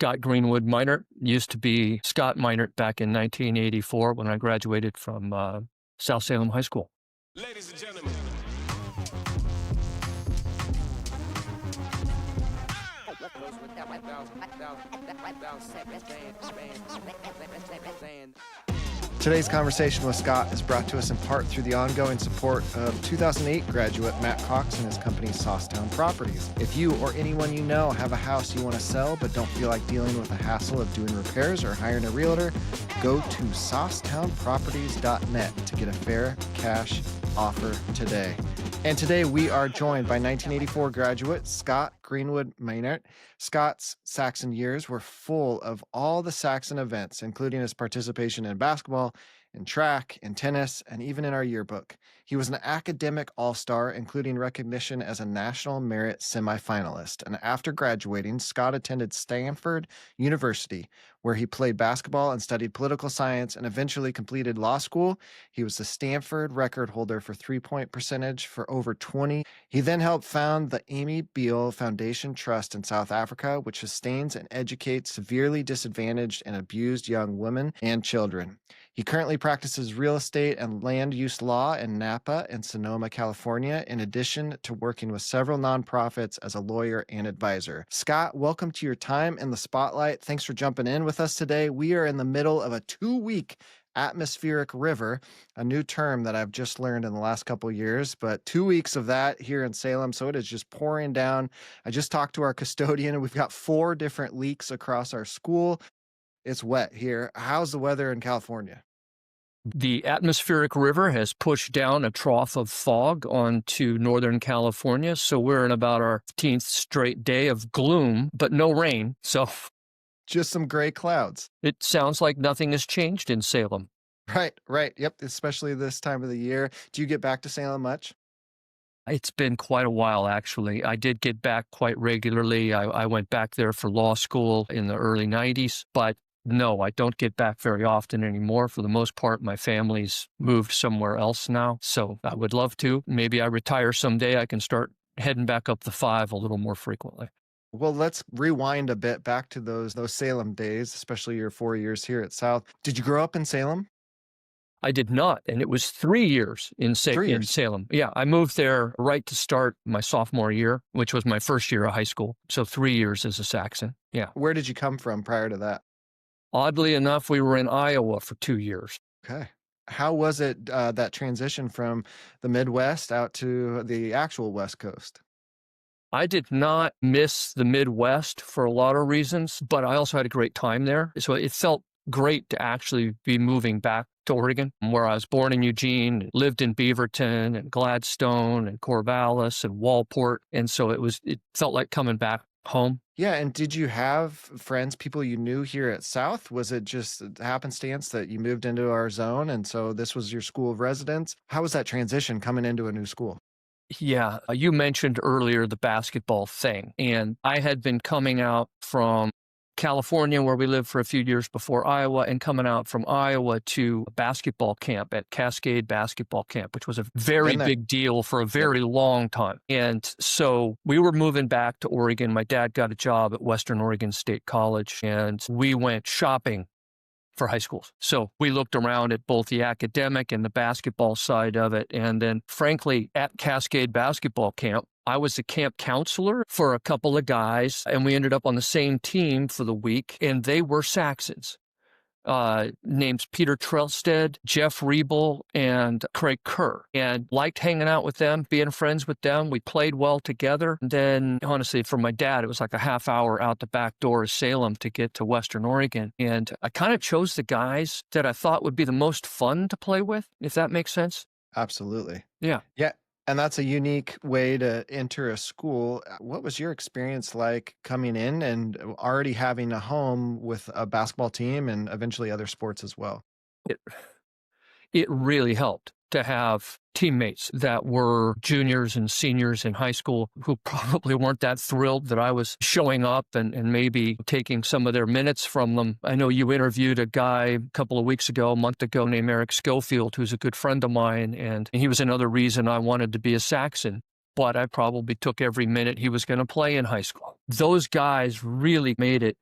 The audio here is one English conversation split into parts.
Scott Greenwood-Meinert. Used to be Scott Meinert back in 1984 when I graduated from South Salem High School. Ladies and gentlemen. Today's conversation with Scott is brought to us in part through the ongoing support of 2008 graduate Matt Cox and his company Saucetown Properties. If you or anyone you know have a house you want to sell but don't feel like dealing with the hassle of doing repairs or hiring a realtor, go to saucetownproperties.net to get a fair cash offer today. And today we are joined by 1984 graduate Scott Greenwood-Meinert. Scott's Saxon years were full of all the Saxon events, including his participation in basketball, in track, in tennis, and even in our yearbook. He was an academic all-star, including recognition as a National Merit semifinalist. And after graduating, Scott attended Stanford University, where he played basketball and studied political science and eventually completed law school. He was the Stanford record holder for three-point percentage for over 20. He then helped found the Amy Beale Foundation Trust in South Africa, which sustains and educates severely disadvantaged and abused young women and children. He currently practices real estate and land use law in Napa and Sonoma, California, in addition to working with several nonprofits as a lawyer and advisor. Scott, welcome to your time in the spotlight. Thanks for jumping in with us today. We are in the middle of a 2-week atmospheric river, a new term that I've just learned in the last couple of years, but 2 weeks of that here in Salem. So it is just pouring down. I just talked to our custodian and we've got 4 different leaks across our school. It's wet here. How's the weather in California? The atmospheric river has pushed down a trough of fog onto Northern California, so we're in about our 15th straight day of gloom, but no rain. So just some gray clouds. It sounds like nothing has changed in Salem. Right. Yep, especially this time of the year. Do you get back to Salem much? It's been quite a while, actually. I did get back quite regularly. I went back there for law school in the early 90s, but no, I don't get back very often anymore. For the most part, my family's moved somewhere else now, so I would love to. Maybe I retire someday, I can start heading back up the 5 a little more frequently. Well, let's rewind a bit back to those Salem days, especially your 4 years here at South. Did you grow up in Salem? I did not, and it was 3 years in Salem. Yeah, I moved there right to start my sophomore year, which was my first year of high school. So 3 years as a Saxon. Yeah. Where did you come from prior to that? Oddly enough, we were in Iowa for 2 years. Okay. How was it, that transition from the Midwest out to the actual West Coast? I did not miss the Midwest for a lot of reasons, but I also had a great time there. So it felt great to actually be moving back to Oregon, where I was born in Eugene, lived in Beaverton and Gladstone and Corvallis and Walport. And so it felt like coming back home. Yeah, and did you have friends, people you knew here at South? Was it just happenstance that you moved into our zone and so this was your school of residence? How was that transition coming into a new school? Yeah, you mentioned earlier the basketball thing, and I had been coming out from California, where we lived for a few years before Iowa, and coming out from Iowa to a basketball camp at Cascade Basketball Camp, which was a very big deal for a very long time. And so we were moving back to Oregon. My dad got a job at Western Oregon State College, and we went shopping for high schools. So we looked around at both the academic and the basketball side of it. And then, frankly, at Cascade Basketball Camp, I was the camp counselor for a couple of guys, and we ended up on the same team for the week, and they were Saxons. Names Peter Trelstead, Jeff Riebel, and Craig Kerr, and liked hanging out with them, being friends with them. We played well together. And then, honestly, for my dad, it was like a half hour out the back door of Salem to get to Western Oregon. And I kind of chose the guys that I thought would be the most fun to play with, if that makes sense. Absolutely. Yeah. And that's a unique way to enter a school. What was your experience like coming in and already having a home with a basketball team and eventually other sports as well? It really helped to have teammates that were juniors and seniors in high school who probably weren't that thrilled that I was showing up and maybe taking some of their minutes from them. I know you interviewed a guy a month ago, named Eric Schofield, who's a good friend of mine, and he was another reason I wanted to be a Saxon. But I probably took every minute he was going to play in high school. Those guys really made it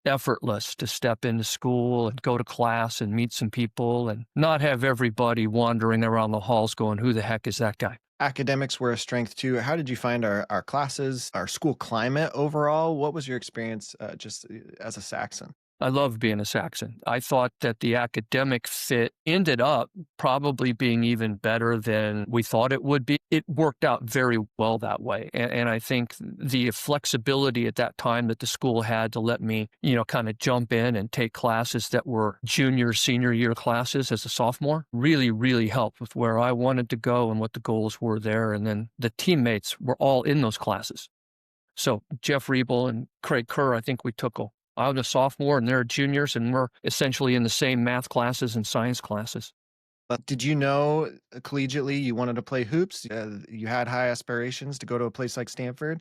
effortless to step into school and go to class and meet some people and not have everybody wandering around the halls going, who the heck is that guy? Academics were a strength too. How did you find our classes, our school climate overall? What was your experience just as a Saxon? I loved being a Saxon. I thought that the academic fit ended up probably being even better than we thought it would be. It worked out very well that way. And I think the flexibility at that time that the school had to let me, kind of jump in and take classes that were junior, senior year classes as a sophomore really, really helped with where I wanted to go and what the goals were there. And then the teammates were all in those classes. So Jeff Riebel and Craig Kerr, I think we took I'm a sophomore and they're juniors, and we're essentially in the same math classes and science classes. But did you know collegiately you wanted to play hoops? You had high aspirations to go to a place like Stanford?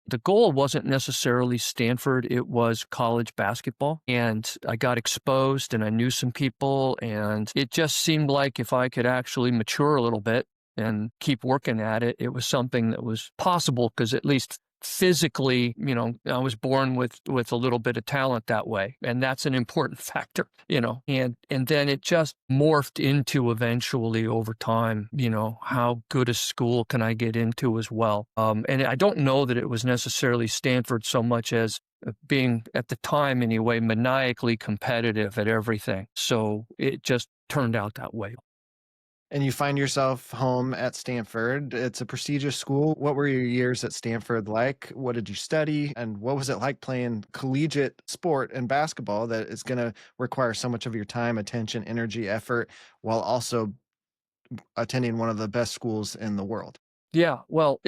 The goal wasn't necessarily Stanford, it was college basketball. And I got exposed and I knew some people, and it just seemed like if I could actually mature a little bit and keep working at it, it was something that was possible because at least physically, I was born with a little bit of talent that way. And that's an important factor, and then it just morphed into eventually over time, how good a school can I get into as well? And I don't know that it was necessarily Stanford so much as being at the time anyway, maniacally competitive at everything. So it just turned out that way. And you find yourself home at Stanford. It's a prestigious school. What were your years at Stanford like? What did you study? And what was it like playing collegiate sport and basketball that is going to require so much of your time, attention, energy, effort, while also attending one of the best schools in the world? Yeah, well,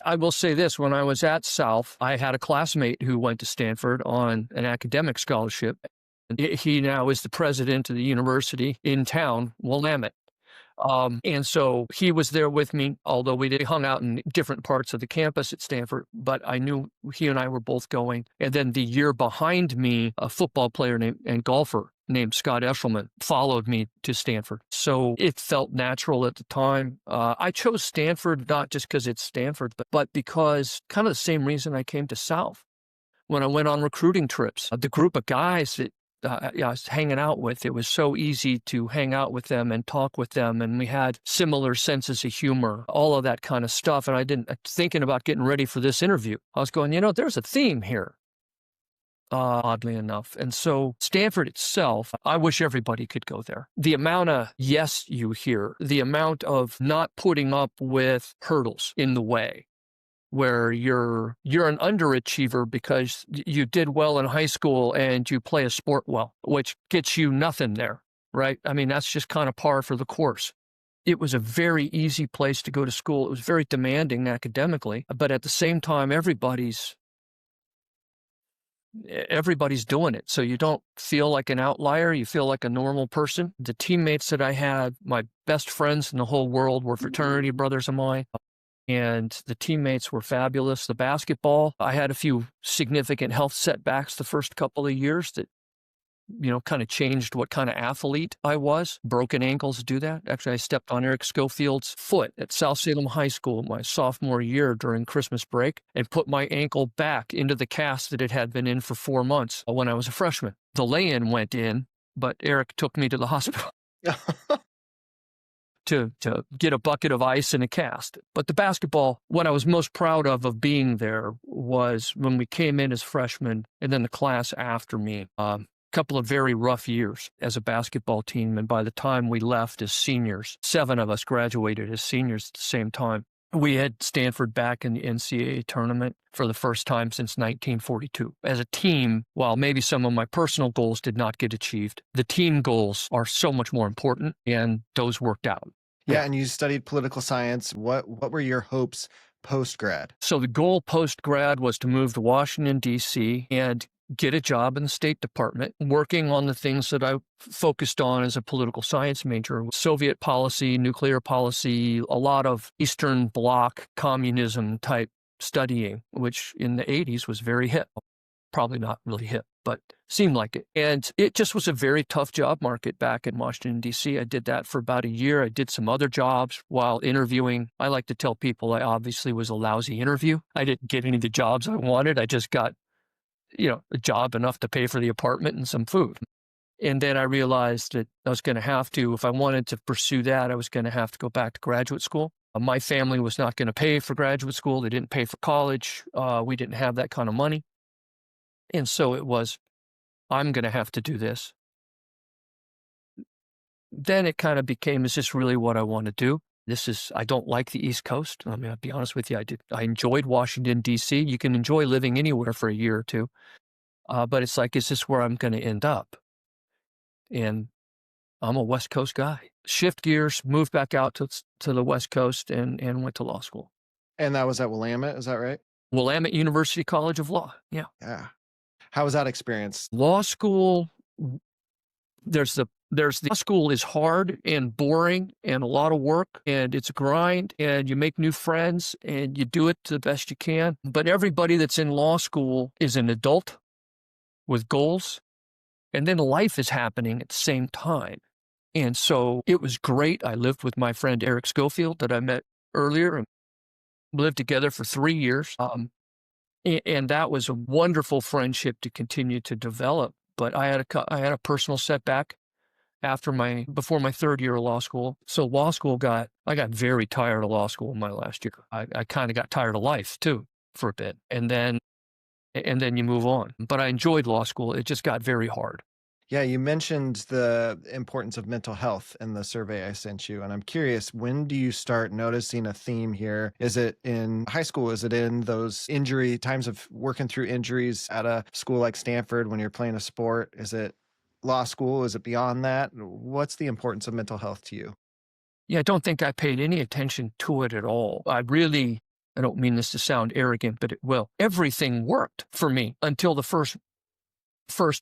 I will say this, when I was at South, I had a classmate who went to Stanford on an academic scholarship. He now is the president of the university in town, Willamette. And so he was there with me, although we hung out in different parts of the campus at Stanford, but I knew he and I were both going. And then the year behind me, a football player and golfer named Scott Eshelman followed me to Stanford. So it felt natural at the time. I chose Stanford not just because it's Stanford, but because kind of the same reason I came to South. When I went on recruiting trips, the group of guys that I was hanging out with, it was so easy to hang out with them and talk with them. And we had similar senses of humor, all of that kind of stuff. And thinking about getting ready for this interview, I was going, there's a theme here, oddly enough. And so Stanford itself, I wish everybody could go there. The amount of yes you hear, the amount of not putting up with hurdles in the way, where you're an underachiever because you did well in high school and you play a sport well, which gets you nothing there, right? I mean, that's just kind of par for the course. It was a very easy place to go to school. It was very demanding academically, but at the same time, everybody's doing it. So you don't feel like an outlier. You feel like a normal person. The teammates that I had, my best friends in the whole world, were fraternity brothers of mine. And the teammates were fabulous. The basketball, I had a few significant health setbacks the first couple of years that, kind of changed what kind of athlete I was. Broken ankles do that. Actually, I stepped on Eric Schofield's foot at South Salem High School my sophomore year during Christmas break and put my ankle back into the cast that it had been in for 4 months when I was a freshman. The lay-in went in, but Eric took me to the hospital. To get a bucket of ice and a cast. But the basketball, what I was most proud of being there was when we came in as freshmen and then the class after me. A couple of very rough years as a basketball team. And by the time we left as seniors, 7 of us graduated as seniors at the same time. We had Stanford back in the NCAA tournament for the first time since 1942. As a team, while maybe some of my personal goals did not get achieved, the team goals are so much more important, and those worked out. Yeah, and you studied political science. What were your hopes post-grad? So the goal post-grad was to move to Washington, D.C. and get a job in the State Department, working on the things that I focused on as a political science major: Soviet policy, nuclear policy, a lot of Eastern Bloc communism type studying, which in the 80s was very hip. Probably not really hip, but seemed like it. And it just was a very tough job market back in Washington, D.C. I did that for about a year. I did some other jobs while interviewing. I like to tell people I obviously was a lousy interview. I didn't get any of the jobs I wanted. I just got a job enough to pay for the apartment and some food. And then I realized that I was going to have to, if I wanted to pursue that, I was going to have to go back to graduate school. My family was not going to pay for graduate school. They didn't pay for college. We didn't have that kind of money. And so it was, I'm going to have to do this. Then it kind of became, is this really what I want to do? I don't like the East Coast. I mean, I'll be honest with you, I enjoyed Washington, D.C. You can enjoy living anywhere for a year or two. But it's like, is this where I'm going to end up? And I'm a West Coast guy. Shift gears, moved back out to the West Coast and went to law school. And that was at Willamette, is that right? Willamette University College of Law. Yeah. Yeah. How was that experience? Law school, there's the law school is hard and boring and a lot of work and it's a grind and you make new friends and you do it to the best you can. But everybody that's in law school is an adult with goals, and then life is happening at the same time. And so it was great. I lived with my friend Eric Schofield that I met earlier and lived together for 3 years. And that was a wonderful friendship to continue to develop. But I had a personal setback before my third year of law school. So I got very tired of law school in my last year. I kind of got tired of life too for a bit. And then you move on. But I enjoyed law school. It just got very hard. Yeah, you mentioned the importance of mental health in the survey I sent you. And I'm curious, when do you start noticing a theme here? Is it in high school? Is it in those times of working through injuries at a school like Stanford when you're playing a sport? Is it law school? Is it beyond that? What's the importance of mental health to you? Yeah, I don't think I paid any attention to it at all. I don't mean this to sound arrogant, but it will. Everything worked for me until the first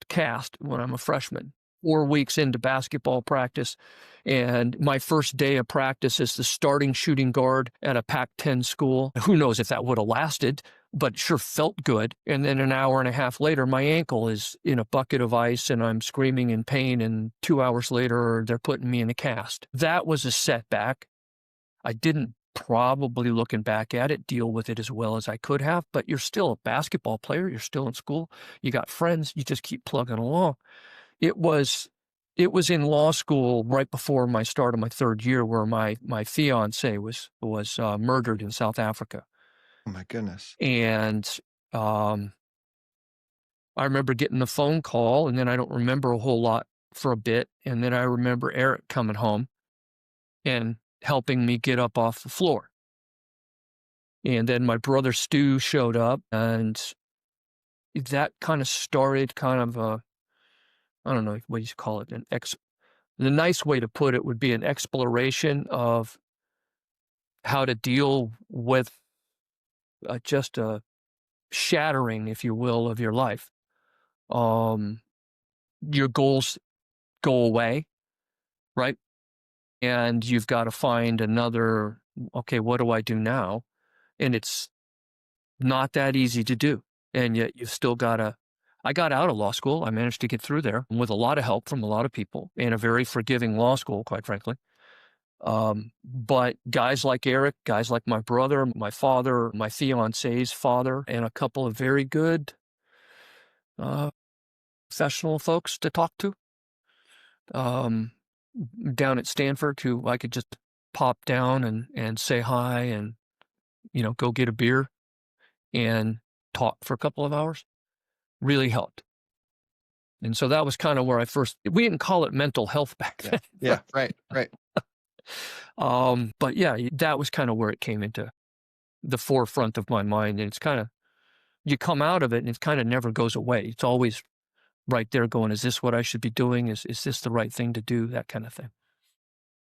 cast when I'm a freshman, 4 weeks into basketball practice. And my first day of practice as the starting shooting guard at a Pac-10 school. Who knows if that would have lasted, but it sure felt good. And then an hour and a half later, my ankle is in a bucket of ice and I'm screaming in pain. And 2 hours later, they're putting me in a cast. That was a setback. I didn't probably, looking back at it, deal with it as well as I could have, but you're still a basketball player. You're still in school. You got friends. You just keep plugging along. It was in law school right before my start of my third year where my fiancé was murdered in South Africa. Oh my goodness. And I remember getting the phone call, and then I don't remember a whole lot for a bit. And then I remember Eric coming home and helping me get up off the floor. And then my brother Stu showed up, and that kind of started kind of I don't know what you call it, the nice way to put it would be an exploration of how to deal with just a shattering, if you will, of your life. Your goals go away, right? And you've got to find another, okay, what do I do now? And it's not that easy to do. And yet you've still I got out of law school. I managed to get through there with a lot of help from a lot of people and a very forgiving law school, quite frankly. But guys like Eric, guys like my brother, my father, my fiance's father, and a couple of very good professional folks to talk to down at Stanford, who I could just pop down and say hi and, go get a beer and talk for a couple of hours, really helped. And so that was kind of where we didn't call it mental health back then. Yeah, right. But yeah, that was kind of where it came into the forefront of my mind. And it's kind of, you come out of it and it kind of never goes away. It's always right there going, is this what I should be doing? Is this the right thing to do? That kind of thing.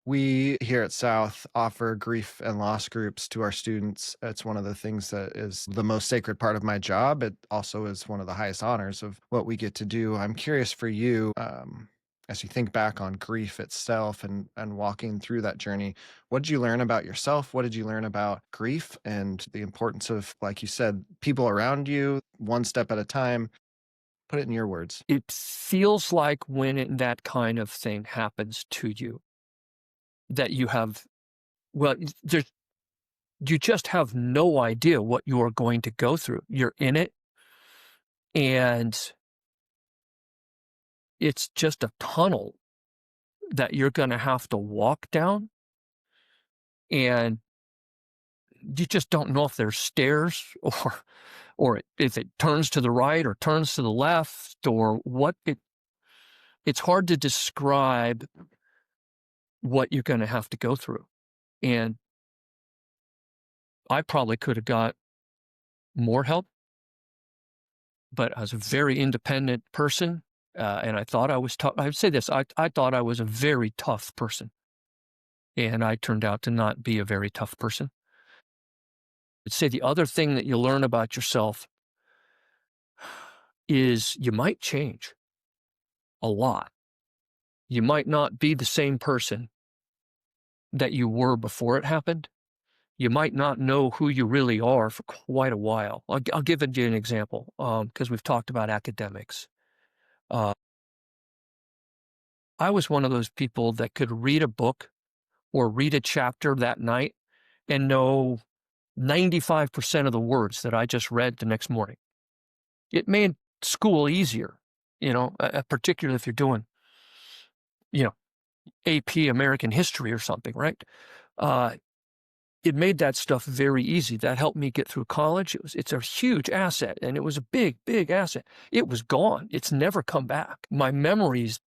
We here at South offer grief and loss groups to our students. It's one of the things that is the most sacred part of my job. It also is one of the highest honors of what we get to do. I'm curious for you, as you think back on grief itself and walking through that journey, what did you learn about yourself? What did you learn about grief and the importance of, like you said, people around you, one step at a time? Put it in your words. It feels like when that kind of thing happens to you, that you just have no idea what you are going to go through. You're in it And it's just a tunnel that you're going to have to walk down. And you just don't know if there's stairs or if it turns to the right or turns to the left or what it's hard to describe what you're going to have to go through. And I probably could have got more help, but I was a very independent person. And I thought I was tough. I would say this, I thought I was a very tough person. And I turned out to not be a very tough person. I'd say the other thing that you learn about yourself is you might change a lot. You might not be the same person that you were before it happened. You might not know who you really are for quite a while. I'll give you an example because we've talked about academics. Uh, I was one of those people that could read a book or read a chapter that night and know 95% of the words that I just read the next morning. It made school easier, particularly if you're doing, AP American history or something, right? It made that stuff very easy. That helped me get through college. It's a huge asset, and it was a big, big asset. It was gone. It's never come back. My memory's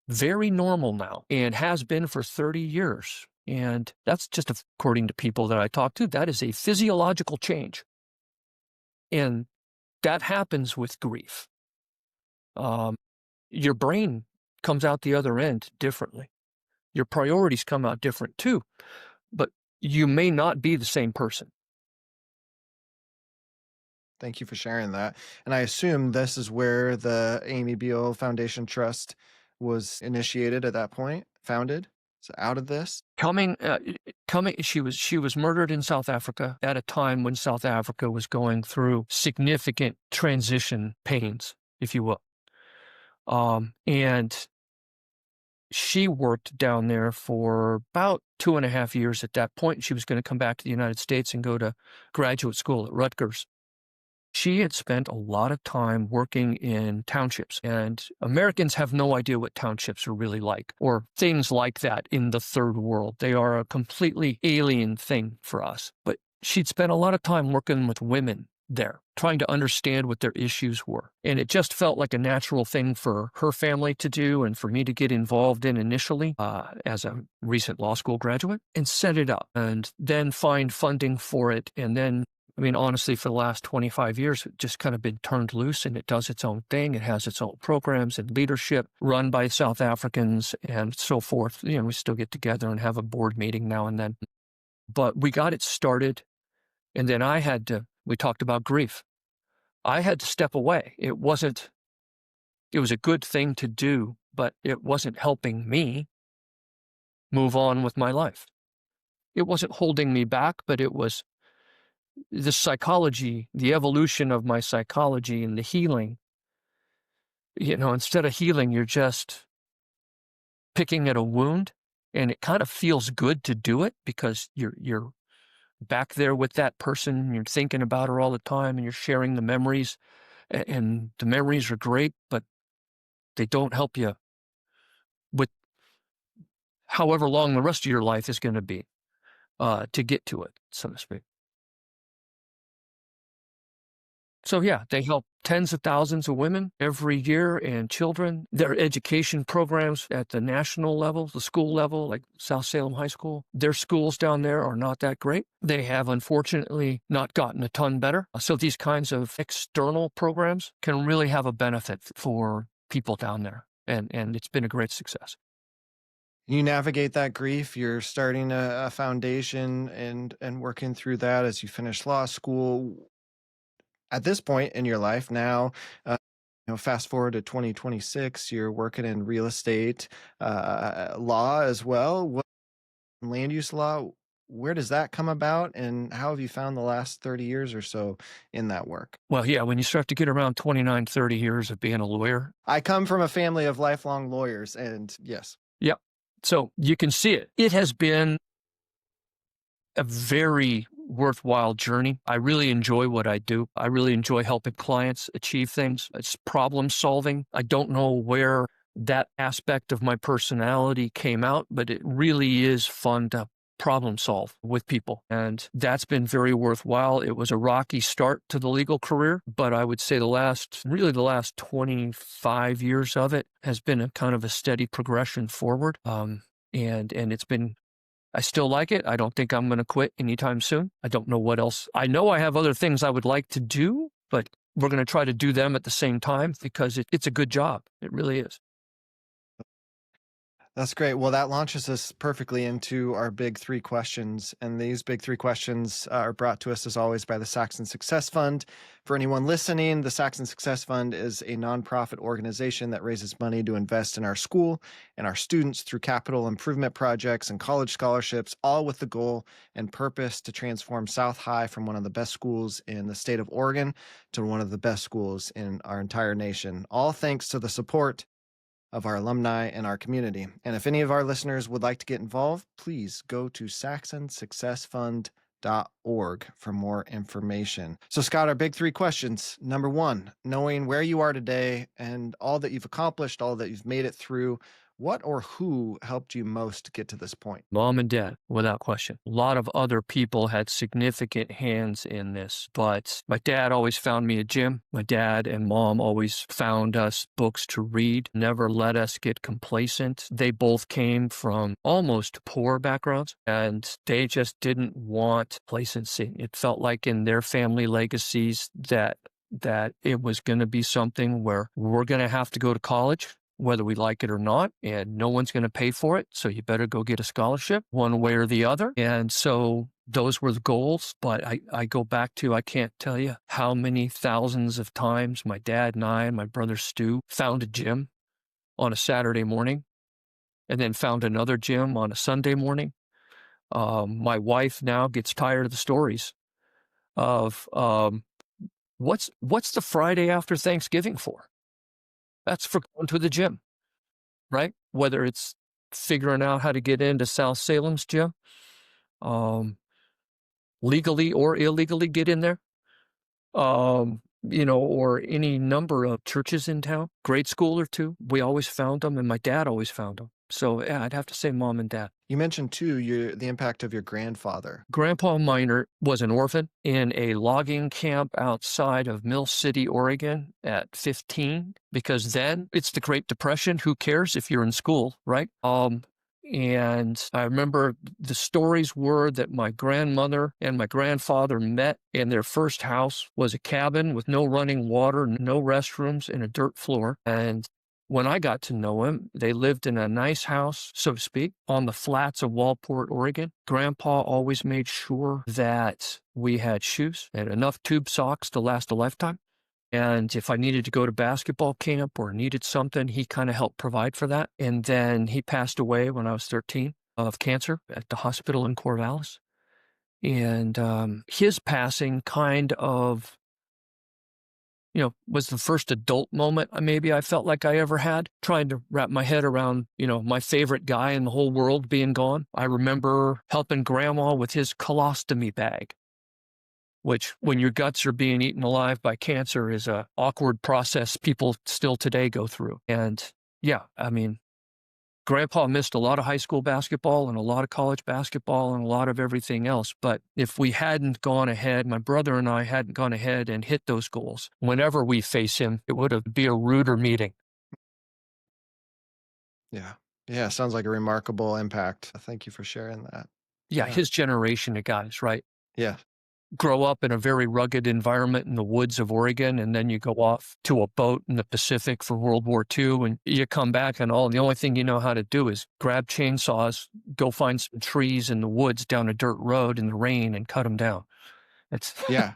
very normal now and has been for 30 years. And that's just according to people that I talk to. That is a physiological change. And that happens with grief. Your brain comes out the other end differently. Your priorities come out different too. But you may not be the same person. Thank you for sharing that. And I assume this is where the Amy Beale Foundation Trust was initiated at that point, founded. So out of this. She was murdered in South Africa at a time when South Africa was going through significant transition pains, if you will. And she worked down there for about 2.5 years at that point. She was going to come back to the United States and go to graduate school at Rutgers. She had spent a lot of time working in townships, and Americans have no idea what townships are really like, or things like that in the third world. They are a completely alien thing for us. But she'd spent a lot of time working with women there, trying to understand what their issues were. And it just felt like a natural thing for her family to do and for me to get involved in initially as a recent law school graduate and set it up and then find funding for it. And then, honestly, for the last 25 years, it's just kind of been turned loose and it does its own thing. It has its own programs and leadership run by South Africans and so forth. We still get together and have a board meeting now and then. But we got it started. And then we talked about grief. I had to step away. It was a good thing to do, but it wasn't helping me move on with my life. It wasn't holding me back, but it was the psychology, the evolution of my psychology and the healing. Instead of healing, you're just picking at a wound, and it kind of feels good to do it because you're back there with that person, and you're thinking about her all the time, and you're sharing the memories, and the memories are great, but they don't help you with however long the rest of your life is going to be to get to it, so to speak. So yeah, they help tens of thousands of women every year and children. Their education programs at the national level, the school level, like South Salem High School, their schools down there are not that great. They have unfortunately not gotten a ton better. So these kinds of external programs can really have a benefit for people down there. And it's been a great success. You navigate that grief. You're starting a foundation and working through that as you finish law school. At this point in your life now, fast forward to 2026, you're working in real estate law as well. Land use law, where does that come about, and how have you found the last 30 years or so in that work? Well, yeah, when you start to get around 29, 30 years of being a lawyer. I come from a family of lifelong lawyers, and yes. Yep. So you can see it. It has been a very worthwhile journey. I really enjoy what I do. I really enjoy helping clients achieve things. It's problem solving. I don't know where that aspect of my personality came out, but it really is fun to problem solve with people. And that's been very worthwhile. It was a rocky start to the legal career, but I would say the last 25 years of it has been a kind of a steady progression forward. And it's been, I still like it. I don't think I'm going to quit anytime soon. I don't know what else. I know I have other things I would like to do, but we're going to try to do them at the same time because it's a good job. It really is. That's great. Well, that launches us perfectly into our big three questions. And these big three questions are brought to us, as always, by the Saxon Success Fund. For anyone listening, the Saxon Success Fund is a nonprofit organization that raises money to invest in our school and our students through capital improvement projects and college scholarships, all with the goal and purpose to transform South High from one of the best schools in the state of Oregon to one of the best schools in our entire nation, all thanks to the support of our alumni and our community. And if any of our listeners would like to get involved, please go to saxonsuccessfund.org for more information. So, Scott, our big three questions. Number one, knowing where you are today and all that you've accomplished, all that you've made it through, what or who helped you most get to this point? Mom and dad, without question. A lot of other people had significant hands in this, but my dad always found me a gym. My dad and mom always found us books to read, never let us get complacent. They both came from almost poor backgrounds, and they just didn't want complacency. It felt like in their family legacies that it was going to be something where we're going to have to go to college, whether we like it or not, and no one's going to pay for it. So you better go get a scholarship one way or the other. And so those were the goals. But I go back to, I can't tell you how many thousands of times my dad and I and my brother Stu found a gym on a Saturday morning and then found another gym on a Sunday morning. My wife now gets tired of the stories of what's the Friday after Thanksgiving for? That's for going to the gym, right? Whether it's figuring out how to get into South Salem's gym, legally or illegally get in there, or any number of churches in town, grade school or two. We always found them, and my dad always found them. So yeah, I'd have to say mom and dad. You mentioned, too, the impact of your grandfather. Grandpa Meinert was an orphan in a logging camp outside of Mill City, Oregon at 15, because then it's the Great Depression. Who cares if you're in school, right? And I remember the stories were that my grandmother and my grandfather met, and their first house was a cabin with no running water, no restrooms, and a dirt floor. And when I got to know him, they lived in a nice house, so to speak, on the flats of Walport, Oregon. Grandpa always made sure that we had shoes and enough tube socks to last a lifetime. And if I needed to go to basketball camp or needed something, he kind of helped provide for that. And then he passed away when I was 13 of cancer at the hospital in Corvallis. And his passing kind of was the first adult moment maybe I felt like I ever had, trying to wrap my head around, my favorite guy in the whole world being gone. I remember helping grandma with his colostomy bag, which when your guts are being eaten alive by cancer is a awkward process people still today go through. And yeah, I mean, Grandpa missed a lot of high school basketball and a lot of college basketball and a lot of everything else. But if we hadn't gone ahead, my brother and I hadn't gone ahead and hit those goals, whenever we face him, it would have been a ruder meeting. Yeah. Yeah. Sounds like a remarkable impact. Thank you for sharing that. Yeah, his generation of guys, right? Yeah. Grow up in a very rugged environment in the woods of Oregon, and then you go off to a boat in the Pacific for World War II, and you come back and the only thing you know how to do is grab chainsaws, go find some trees in the woods down a dirt road in the rain and cut them down. Yeah,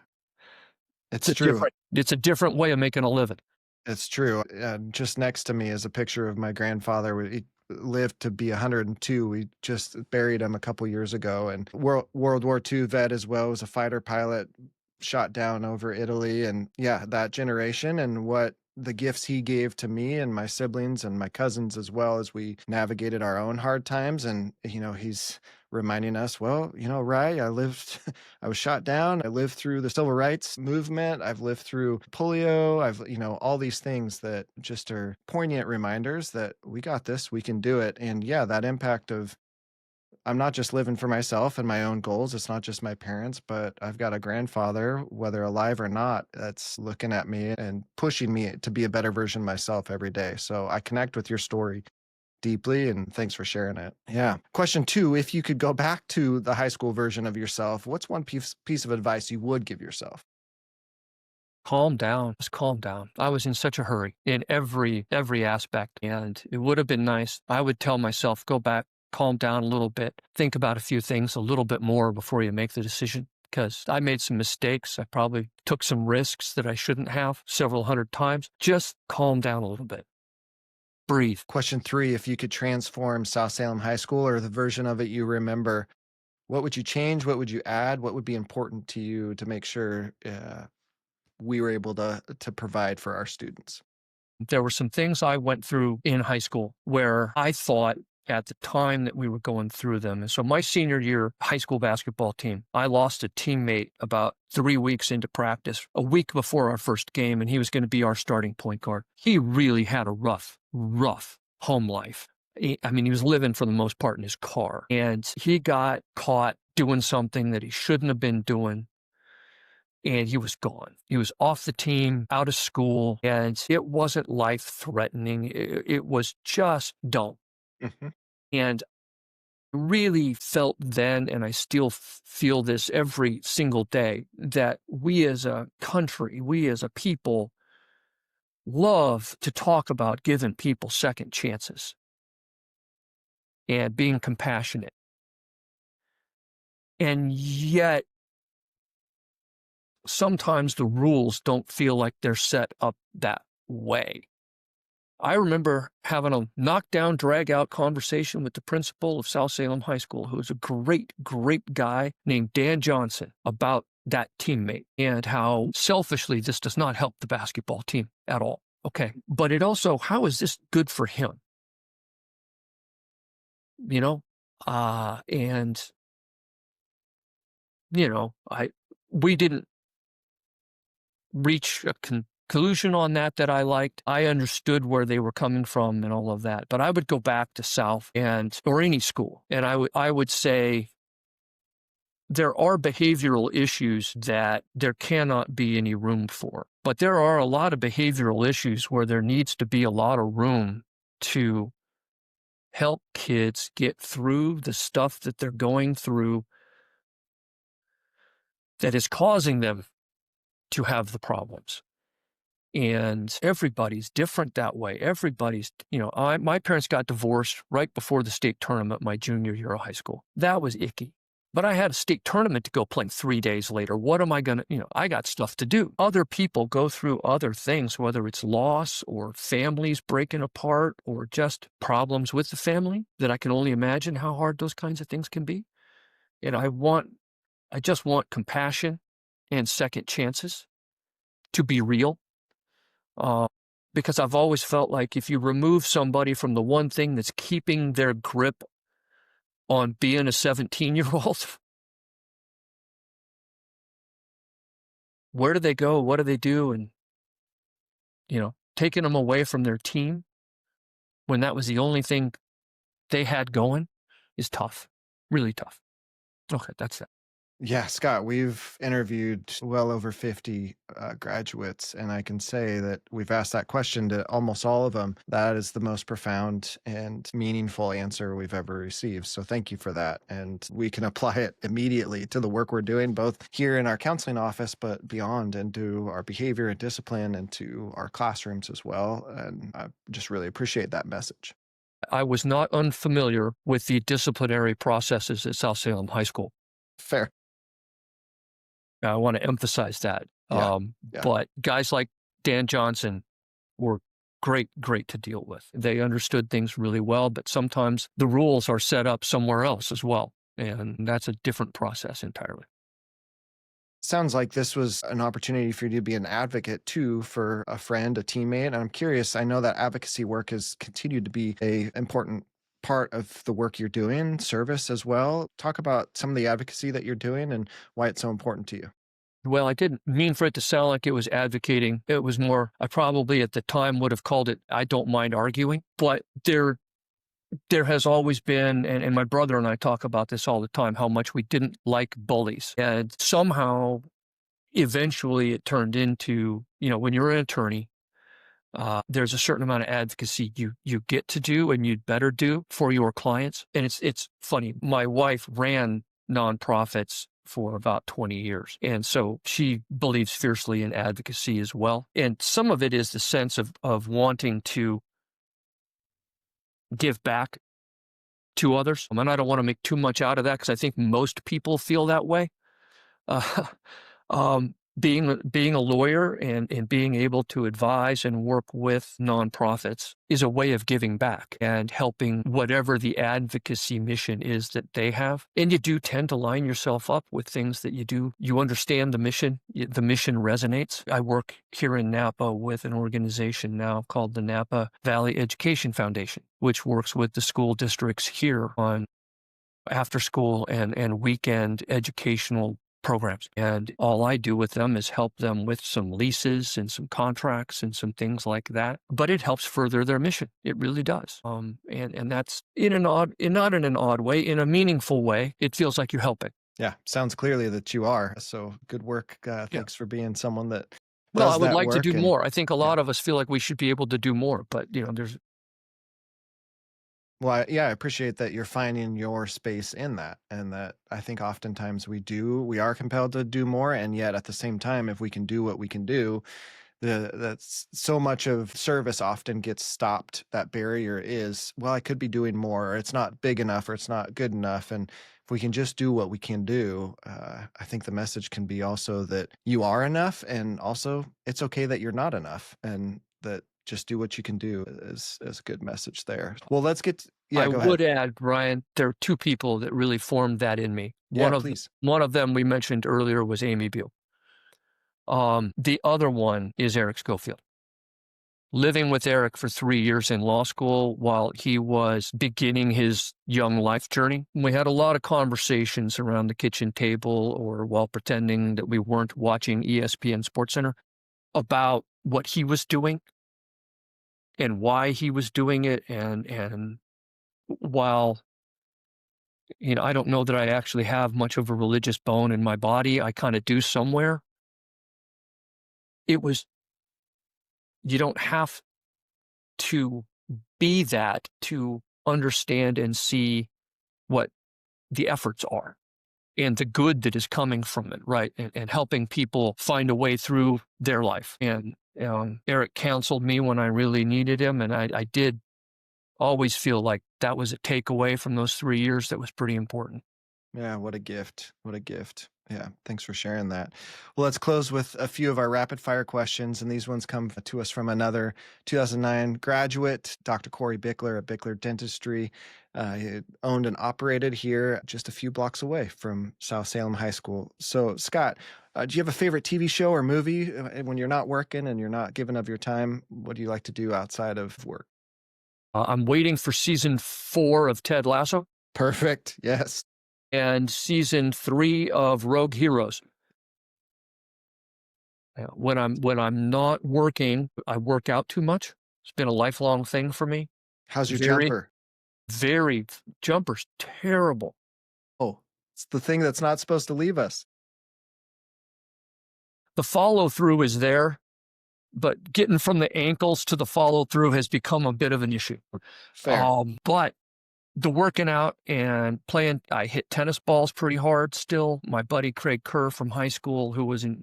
it's true. It's a different way of making a living. It's true. Just next to me is a picture of my grandfather. He lived to be 102. We just buried him a couple years ago. And World War II vet as well, was a fighter pilot, shot down over Italy. And yeah, that generation and what the gifts he gave to me and my siblings and my cousins as well as we navigated our own hard times. And, he's reminding us, well, right, I was shot down. I lived through the civil rights movement. I've lived through polio. All these things that just are poignant reminders that we got this, we can do it. And yeah, that impact of I'm not just living for myself and my own goals. It's not just my parents, but I've got a grandfather, whether alive or not, that's looking at me and pushing me to be a better version of myself every day. So I connect with your story deeply, and thanks for sharing it. Yeah. Question two, if you could go back to the high school version of yourself, what's one piece of advice you would give yourself? Calm down. Just calm down. I was in such a hurry in every aspect, and it would have been nice. I would tell myself, go back, calm down a little bit, think about a few things a little bit more before you make the decision. Because I made some mistakes. I probably took some risks that I shouldn't have several hundred times. Just calm down a little bit. Breathe. Question three, if you could transform South Salem High School or the version of it you remember, what would you change? What would you add? What would be important to you to make sure we were able to provide for our students? There were some things I went through in high school where I thought at the time that we were going through them. And so my senior year high school basketball team, I lost a teammate about 3 weeks into practice, a week before our first game, and he was going to be our starting point guard. He really had a rough home life. He was living for the most part in his car, and he got caught doing something that he shouldn't have been doing. And he was gone. He was off the team, out of school, and it wasn't life-threatening. It was just dumb. Mhm. And I really felt then, and I still feel this every single day, that we as a country, we as a people, love to talk about giving people second chances and being compassionate. And yet, sometimes the rules don't feel like they're set up that way. I remember having a knockdown, drag-out conversation with the principal of South Salem High School, who was a great guy named Dan Johnson, about that teammate and how selfishly this does not help the basketball team at all. Okay. But it also, how is this good for him? We didn't reach a conclusion on that I liked. I understood where they were coming from and all of that. But I would go back to South or any school, and I would say there are behavioral issues that there cannot be any room for. But there are a lot of behavioral issues where there needs to be a lot of room to help kids get through the stuff that they're going through that is causing them to have the problems. And everybody's different that way. My parents got divorced right before the state tournament my junior year of high school. That was icky. But I had a state tournament to go play 3 days later. What am I going to, I got stuff to do. Other people go through other things, whether it's loss or families breaking apart or just problems with the family, that I can only imagine how hard those kinds of things can be. And I just want compassion and second chances to be real. Because I've always felt like if you remove somebody from the one thing that's keeping their grip on being a 17-year-old, where do they go? What do they do? And, taking them away from their team when that was the only thing they had going is tough, really tough. Okay, that's that. Yeah, Scott, we've interviewed well over 50 graduates, and I can say that we've asked that question to almost all of them. That is the most profound and meaningful answer we've ever received. So thank you for that. And we can apply it immediately to the work we're doing, both here in our counseling office, but beyond, and to our behavior and discipline and to our classrooms as well. And I just really appreciate that message. I was not unfamiliar with the disciplinary processes at South Salem High School. Fair. I want to emphasize that. Yeah. But guys like Dan Johnson were great to deal with. They understood things really well, but sometimes the rules are set up somewhere else as well. And that's a different process entirely. Sounds like this was an opportunity for you to be an advocate too for a friend, a teammate. And I'm curious, I know that advocacy work has continued to be a important part of the work you're doing, service as well. Talk about some of the advocacy that you're doing and why it's so important to you. Well, I didn't mean for it to sound like it was advocating. It was more, I probably at the time would have called it, I don't mind arguing, but there has always been, and my brother and I talk about this all the time, how much we didn't like bullies. And somehow, eventually it turned into, when you're an attorney, there's a certain amount of advocacy you get to do and you'd better do for your clients. And it's funny. My wife ran nonprofits for about 20 years. And so she believes fiercely in advocacy as well. And some of it is the sense of wanting to give back to others. And I don't want to make too much out of that because I think most people feel that way. Uh, being a lawyer and being able to advise and work with nonprofits is a way of giving back and helping whatever the advocacy mission is that they have. And you do tend to line yourself up with things that you understand the mission resonates. I work here in Napa with an organization now called the Napa Valley Education Foundation, which works with the school districts here on after school and weekend educational programs. And all I do with them is help them with some leases and some contracts and some things like that. But it helps further their mission. It really does. And that's not in an odd way, in a meaningful way. It feels like you're helping. Yeah, sounds clearly that you are. So good work. Thanks for being someone that Well, does I would that like to work. do And more. I think a yeah, lot of us feel like we should be able to do more, but there's well, I appreciate that you're finding your space in that, and that I think oftentimes we are compelled to do more, and yet at the same time, if we can do what we can do, that's so much of service often gets stopped. That barrier is, well, I could be doing more, or it's not big enough, or it's not good enough, and if we can just do what we can do, I think the message can be also that you are enough, and also it's okay that you're not enough, and that just do what you can do is a good message there. Well, yeah, I go ahead. would add, Brian, there are two people that really formed that in me. Yeah, please. One of them we mentioned earlier was Amy Beal. The other one is Eric Schofield. Living with Eric for 3 years in law school while he was beginning his young life journey. We had a lot of conversations around the kitchen table or while pretending that we weren't watching ESPN SportsCenter about what he was doing and why he was doing it. And while, I don't know that I actually have much of a religious bone in my body, I kind of do somewhere. It was, you don't have to be that to understand and see what the efforts are and the good that is coming from it, right? And helping people find a way through their life. And Eric counseled me when I really needed him. And I did always feel like that was a takeaway from those 3 years that was pretty important. Yeah, what a gift. What a gift. Yeah, thanks for sharing that. Well, let's close with a few of our rapid fire questions. And these ones come to us from another 2009 graduate, Dr. Corey Bickler at Bickler Dentistry. He owned and operated here just a few blocks away from South Salem High School. So, Scott, do you have a favorite TV show or movie when you're not working and you're not giving of your time? What do you like to do outside of work? I'm waiting for season 4 of Ted Lasso Perfect. Yes. and season 3 of Rogue Heroes. When I'm not working, I work out too much. It's been a lifelong thing for me. How's your Very, jumper? very jumper's terrible. Oh, it's the thing that's not supposed to leave us. The follow through is there, but getting from the ankles to the follow through has become a bit of an issue. Fair. But the working out and playing, I hit tennis balls pretty hard still. My buddy Craig Kerr from high school, who was a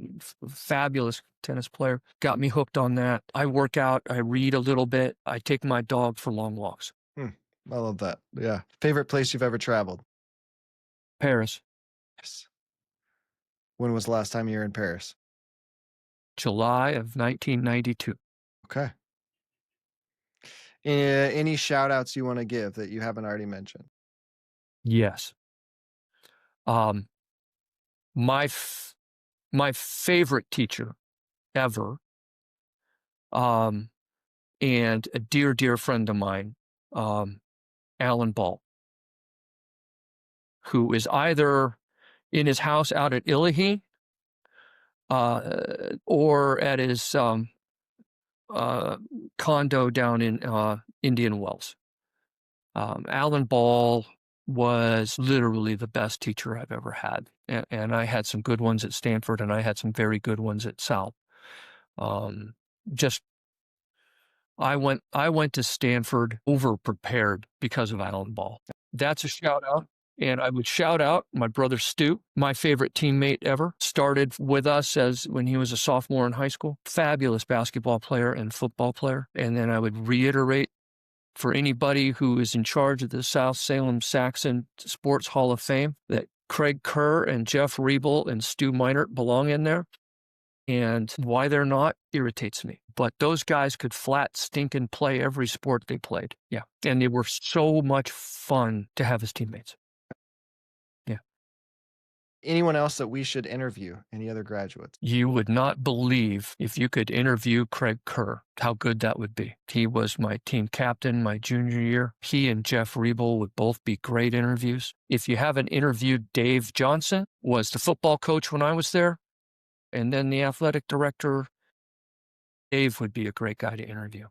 fabulous tennis player, got me hooked on that. I work out, I read a little bit, I take my dog for long walks. I love that. Yeah. Favorite place you've ever traveled? Paris, Yes. When was the last time you were in Paris? July of 1992. Okay. Any shout outs you want to give that you haven't already mentioned? Yes. Um, my my favorite teacher ever, and a dear, dear friend of mine, Alan Ball, who is either in his house out at Illahee or at his condo down in Indian Wells. Alan Ball was literally the best teacher I've ever had. And I had some good ones at Stanford, and I had some very good ones at South. I went to Stanford over-prepared because of Alan Ball. That's a shout-out. And I would shout out my brother Stu, my favorite teammate ever. Started with us when he was a sophomore in high school. Fabulous basketball player and football player. And then I would reiterate for anybody who is in charge of the South Salem Saxon Sports Hall of Fame that Craig Kerr and Jeff Riebel and Stu Meinert belong in there. And why they're not irritates me. But those guys could flat stinking play every sport they played. Yeah. And they were so much fun to have as teammates. Anyone else that we should interview? Any other graduates? You would not believe, if you could interview Craig Kerr, how good that would be. He was my team captain my junior year. He and Jeff Riebel would both be great interviews. If you haven't interviewed Dave Johnson, was the football coach when I was there, and then the athletic director, Dave would be a great guy to interview.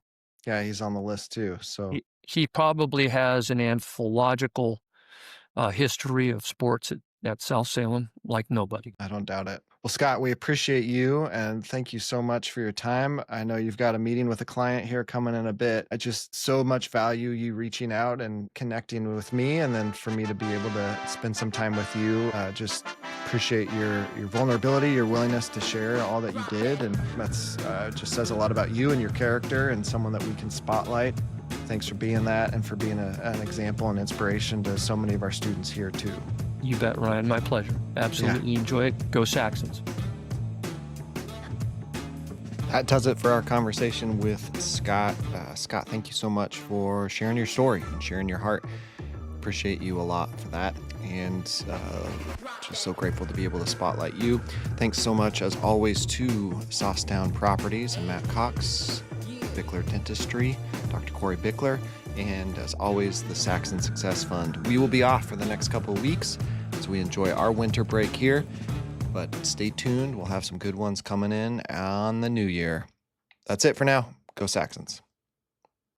Yeah, he's on the list too. So he probably has an anthological history of sports at South Salem like nobody. I don't doubt it. Well, Scott, we appreciate you and thank you so much for your time. I know you've got a meeting with a client here coming in a bit. I just so much value you reaching out and connecting with me, and then for me to be able to spend some time with you. Just appreciate your vulnerability, your willingness to share all that you did, and that's just says a lot about you and your character and someone that we can spotlight. Thanks for being that and for being an example and inspiration to so many of our students here too. You bet, Ryan. My pleasure. Absolutely enjoy it. Go Saxons. That does it for our conversation with Scott. Scott, thank you so much for sharing your story and sharing your heart. Appreciate you a lot for that. And just so grateful to be able to spotlight you. Thanks so much, as always, to Saucetown Properties and Matt Cox, Bickler Dentistry, Dr. Corey Bickler, and as always, the Saxon Success Fund. We will be off for the next couple of weeks as we enjoy our winter break here, but stay tuned. We'll have some good ones coming in on the new year. That's it for now. Go Saxons.